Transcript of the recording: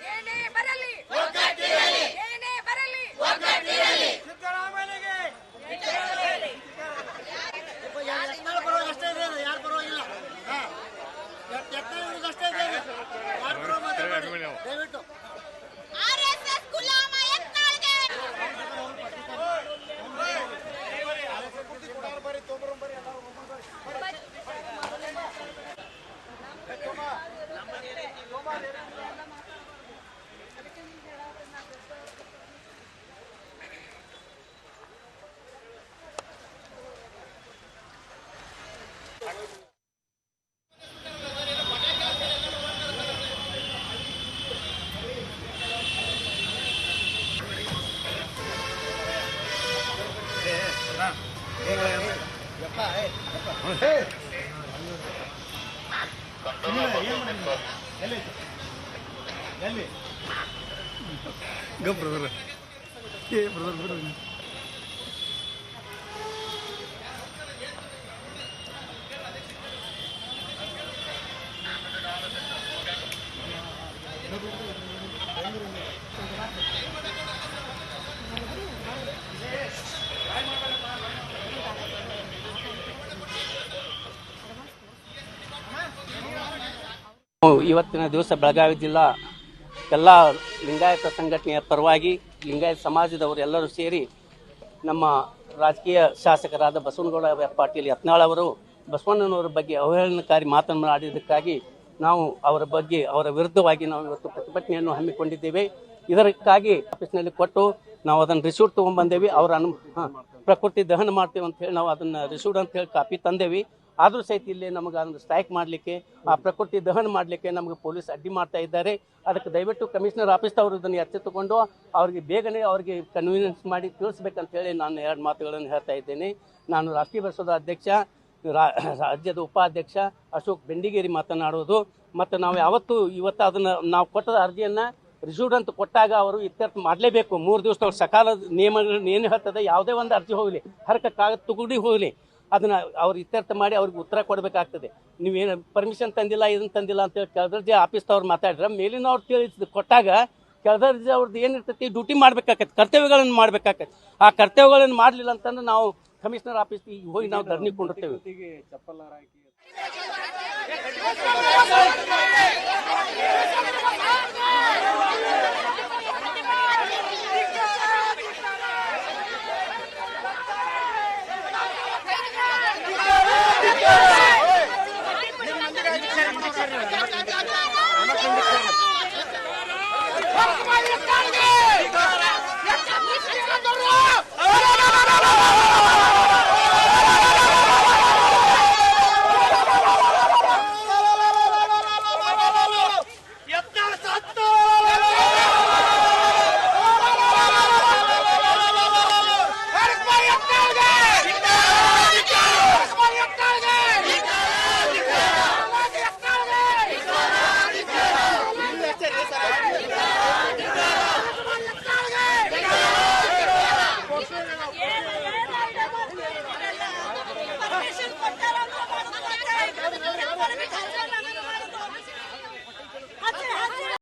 ಏನೇ ಬರಲಿ ಏನೇ ಬರಲಿ ಸಿದ್ದರಾಮಯ್ಯನಿಗೆ ಯಾರು ಪರವಾಗಿಲ್ಲ ಅಷ್ಟೇ ದಯವಿಟ್ಟು ಇವತ್ತಿನ ದಿವಸ ಬೆಳಗಾವಿ ಜಿಲ್ಲಾ ಎಲ್ಲ ಲಿಂಗಾಯತ ಸಂಘಟನೆಯ ಪರವಾಗಿ ಲಿಂಗಾಯತ ಸಮಾಜದವರು ಎಲ್ಲರೂ ಸೇರಿ ನಮ್ಮ ರಾಜಕೀಯ ಶಾಸಕರಾದ ಬಸವನಗೌಡ ಪಾಟೀಲ್ ಯತ್ನಾಳ್ ಅವರು ಬಸವಣ್ಣನವರ ಬಗ್ಗೆ ಅವಹೇಳನಕಾರಿ ಮಾತನಾಡಿದ್ದಕ್ಕಾಗಿ ನಾವು ಅವರ ಬಗ್ಗೆ ಅವರ ವಿರುದ್ಧವಾಗಿ ನಾವು ಇವತ್ತು ಪ್ರತಿಭಟನೆಯನ್ನು ಹಮ್ಮಿಕೊಂಡಿದ್ದೇವೆ. ಇದಕ್ಕಾಗಿ ಆಫೀಸ್ನಲ್ಲಿ ಕೊಟ್ಟು ನಾವು ಅದನ್ನು ರಿಸೀಟ್ ತೊಗೊಂಡ್ಬಂದೇವಿ. ಅವರ ಪ್ರಕೃತಿ ದಹನ ಮಾಡ್ತೇವೆ ಅಂತ ಹೇಳಿ ನಾವು ಅದನ್ನು ರಿಸೀಟ್ ಅಂತ ಹೇಳಿ ಕಾಪಿ ತಂದೇವಿ. ಆದರೂ ಸಹಿತ ಇಲ್ಲಿ ನಮಗೆ ಅದನ್ನು ಸ್ಟ್ರೈಕ್ ಮಾಡಲಿಕ್ಕೆ ಆ ಪ್ರಕೃತಿ ದಹನ ಮಾಡಲಿಕ್ಕೆ ನಮಗೆ ಪೊಲೀಸ್ ಅಡ್ಡಿ ಮಾಡ್ತಾ ಇದ್ದಾರೆ. ಅದಕ್ಕೆ ದಯವಿಟ್ಟು ಕಮಿಷನರ್ ಆಫೀಸ್ ಅವರು ಇದನ್ನು ಎಚ್ಚೆತ್ತುಕೊಂಡು ಅವರಿಗೆ ಬೇಗನೆ ಅವರಿಗೆ ಕನ್ವೀನಿಯನ್ಸ್ ಮಾಡಿ ತಿಳಿಸ್ಬೇಕಂತ ಹೇಳಿ ನಾನು ಎರಡು ಮಾತುಗಳನ್ನು ಹೇಳ್ತಾ ಇದ್ದೇನೆ. ನಾನು ರಾಷ್ಟ್ರೀಯ ಬಸವದ ಅಧ್ಯಕ್ಷ, ರಾಜ್ಯದ ಉಪಾಧ್ಯಕ್ಷ ಅಶೋಕ್ ಬೆಂಡಿಗೇರಿ ಮಾತನಾಡೋದು. ಮತ್ತು ನಾವು ಯಾವತ್ತೂ ಇವತ್ತು ಅದನ್ನು ನಾವು ಕೊಟ್ಟದ ಅರ್ಜಿಯನ್ನು ರಿಸೀಟ್ ಅಂತ ಕೊಟ್ಟಾಗ ಅವರು ಇತ್ಯರ್ಥ ಮಾಡಲೇಬೇಕು. 3 ದಿವಸದವ್ರು ಸಕಾಲ ನಿಯಮಗಳು ಏನು ಹೇಳ್ತದೆ, ಯಾವುದೇ ಒಂದು ಅರ್ಜಿ ಹೋಗಲಿ, ಹರಕ ಕಾಗದ ತುಗುಡಿ ಹೋಗಲಿ, ಅದನ್ನು ಅವ್ರು ಇತ್ಯರ್ಥ ಮಾಡಿ ಅವ್ರಿಗೆ ಉತ್ತರ ಕೊಡಬೇಕಾಗ್ತದೆ. ನೀವೇನು ಪರ್ಮಿಷನ್ ತಂದಿಲ್ಲ, ಇದನ್ನು ತಂದಿಲ್ಲ ಅಂತೇಳಿ ಕೆಳದರ್ಜೆ ಆಫೀಸ್ದವ್ರು ಮಾತಾಡಿದ್ರೆ ಮೇಲಿನವ್ರು ತಿಳಿಸಿ ಕೊಟ್ಟಾಗ ಕೆಳದರ್ಜೆ ಅವ್ರದ್ದು ಏನಿರ್ತೈತಿ ಡ್ಯೂಟಿ ಮಾಡ್ಬೇಕಾಗತ್ತೆ, ಕರ್ತವ್ಯಗಳನ್ನು ಮಾಡ್ಬೇಕಾಗತ್ತೆ. ಆ ಕರ್ತವ್ಯಗಳನ್ನು ಮಾಡಲಿಲ್ಲ ಅಂತಂದ್ರೆ ನಾವು ಕಮಿಷನರ್ ಆಫೀಸ್ಗೆ ಹೋಗಿ ನಾವು ಧರಣಿ ಕೊಂಡಿರ್ತೇವೆ.